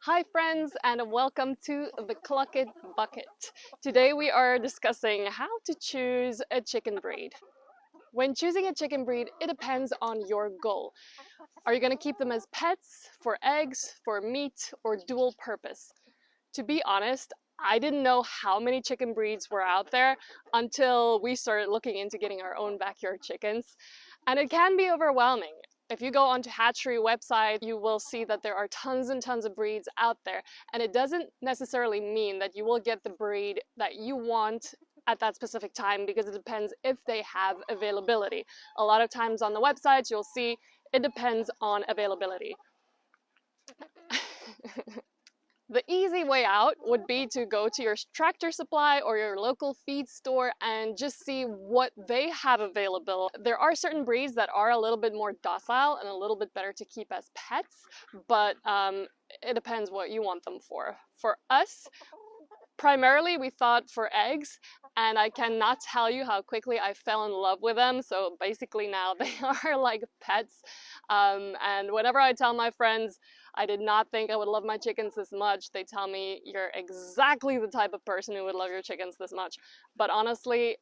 Hi friends and welcome to the Cluck It Bucket. Today we are discussing how to choose a chicken breed. When choosing a chicken breed, it depends on your goal. Are you going to keep them as pets, for eggs, for meat, or dual purpose? To be honest, I didn't know how many chicken breeds were out there until we started looking into getting our own backyard chickens. And it can be overwhelming. If you go onto hatchery website, you will see that there are tons and tons of breeds out there. And it doesn't necessarily mean that you will get the breed that you want at that specific time because it depends if they have availability. A lot of times on the websites, you'll see it depends on availability. The easy way out would be to go to your Tractor Supply or your local feed store and just see what they have available. There are certain breeds that are a little bit more docile and a little bit better to keep as pets, but it depends what you want them for. For us, primarily we thought for eggs, and I cannot tell you how quickly I fell in love with them. So basically now they are like pets. And whenever I tell my friends I did not think I would love my chickens this much, they tell me you're exactly the type of person who would love your chickens this much. But honestly,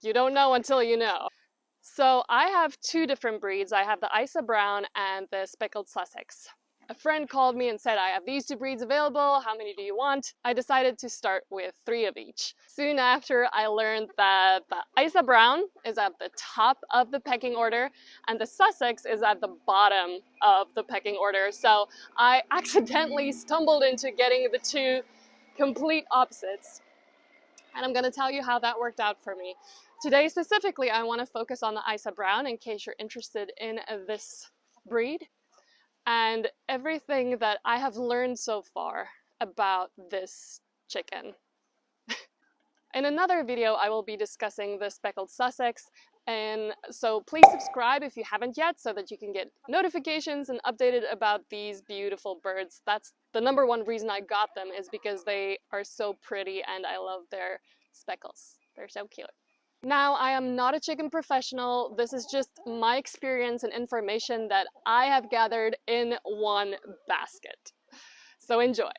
you don't know until you know. So I have two different breeds. I have the Isa Brown and the Speckled Sussex. A friend called me and said, I have these two breeds available, how many do you want? I decided to start with 3 of each. Soon after, I learned that the Isa Brown is at the top of the pecking order and the Sussex is at the bottom of the pecking order. So I accidentally stumbled into getting the two complete opposites. And I'm going to tell you how that worked out for me. Today specifically, I want to focus on the Isa Brown in case you're interested in this breed and everything that I have learned so far about this chicken. In another video, I will be discussing the Speckled Sussex, and so please subscribe if you haven't yet so that you can get notifications and updated about these beautiful birds. That's the number one reason I got them, is because they are so pretty and I love their speckles. They're so cute. Now, I am not a chicken professional. This is just my experience and information that I have gathered in one basket. So enjoy.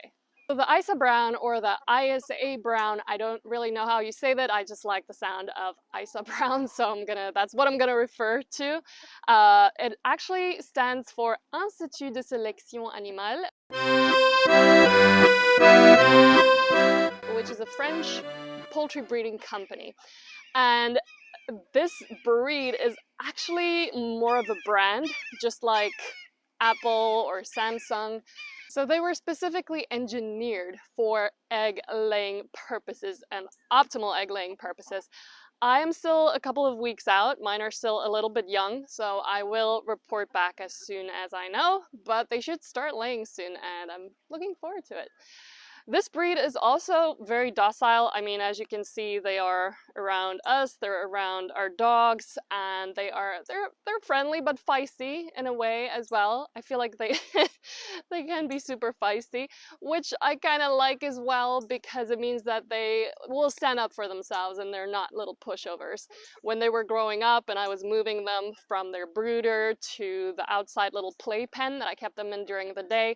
So the Isa Brown, or the ISA Brown, I don't really know how you say that. I just like the sound of Isa Brown, so that's what I'm gonna refer to. It actually stands for Institut de Sélection Animale, which is a French poultry breeding company. And this breed is actually more of a brand, just like Apple or Samsung. So they were specifically engineered for egg-laying purposes and optimal egg-laying purposes. I am still a couple of weeks out. Mine are still a little bit young, so I will report back as soon as I know, but they should start laying soon, and I'm looking forward to it. This breed is also very docile. I mean, as you can see, they are around us, they're around our dogs, and they're friendly but feisty in a way as well. I feel like they they can be super feisty, which I kind of like as well, because it means that they will stand up for themselves and they're not little pushovers. When they were growing up and I was moving them from their brooder to the outside little playpen that I kept them in during the day,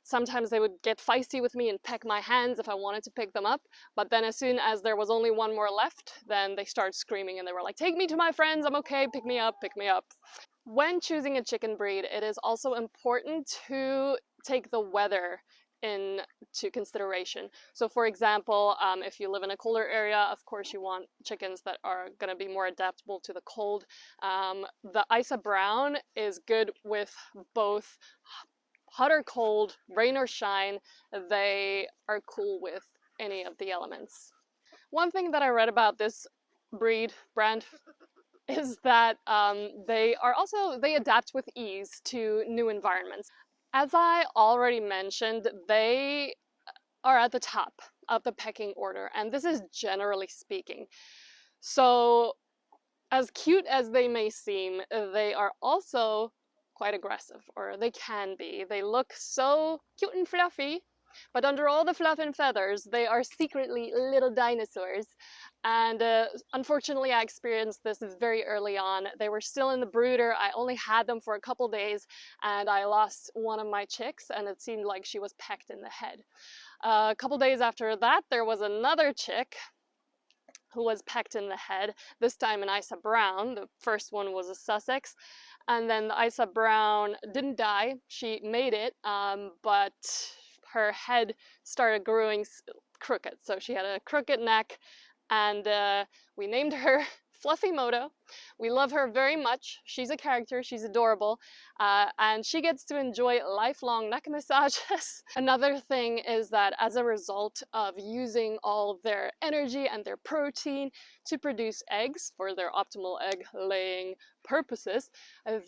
sometimes they would get feisty with me and peck my hands if I wanted to pick them up, but then as soon as there was only one more left, then they started screaming and they were like, take me to my friends, I'm okay, pick me up, pick me up. When choosing a chicken breed, it is also important to take the weather into consideration. So for example, if you live in a colder area, of course you want chickens that are going to be more adaptable to the cold. The Isa Brown is good with both hot or cold, rain or shine. They are cool with any of the elements. One thing that I read about this brand, is that they adapt with ease to new environments. As I already mentioned, they are at the top of the pecking order, and this is generally speaking. So as cute as they may seem, they are also quite aggressive, or they can be. They look so cute and fluffy, But under all the fluff and feathers, they are secretly little dinosaurs. And unfortunately, I experienced this very early on. They were still in the brooder. I only had them for a couple days, and I lost one of my chicks, and it seemed like she was pecked in the head. A couple days after that, there was another chick who was pecked in the head, this time an Isa Brown. The first one was a Sussex. And then the Isa Brown didn't die. She made it, but her head started growing crooked. So she had a crooked neck, and we named her Fluffy Moto. We love her very much. She's a character, she's adorable, and she gets to enjoy lifelong neck massages. Another thing is that as a result of using all their energy and their protein to produce eggs for their optimal egg laying purposes,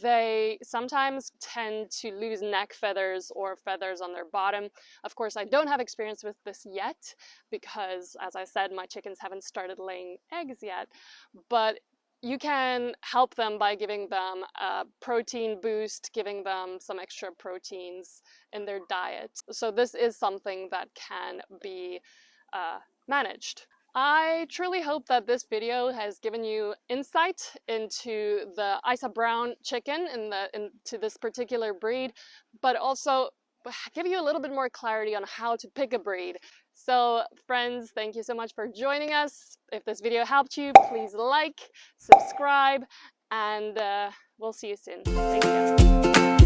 they sometimes tend to lose neck feathers or feathers on their bottom. Of course, I don't have experience with this yet because, as I said, my chickens haven't started laying eggs yet, but you can help them by giving them a protein boost, giving them some extra proteins in their diet. So this is something that can be managed. I truly hope that this video has given you insight into the Isa Brown chicken, into this particular breed, but also give you a little bit more clarity on how to pick a breed. So friends, thank you so much for joining us. If this video helped you, please like, subscribe, and we'll see you soon. Thank you.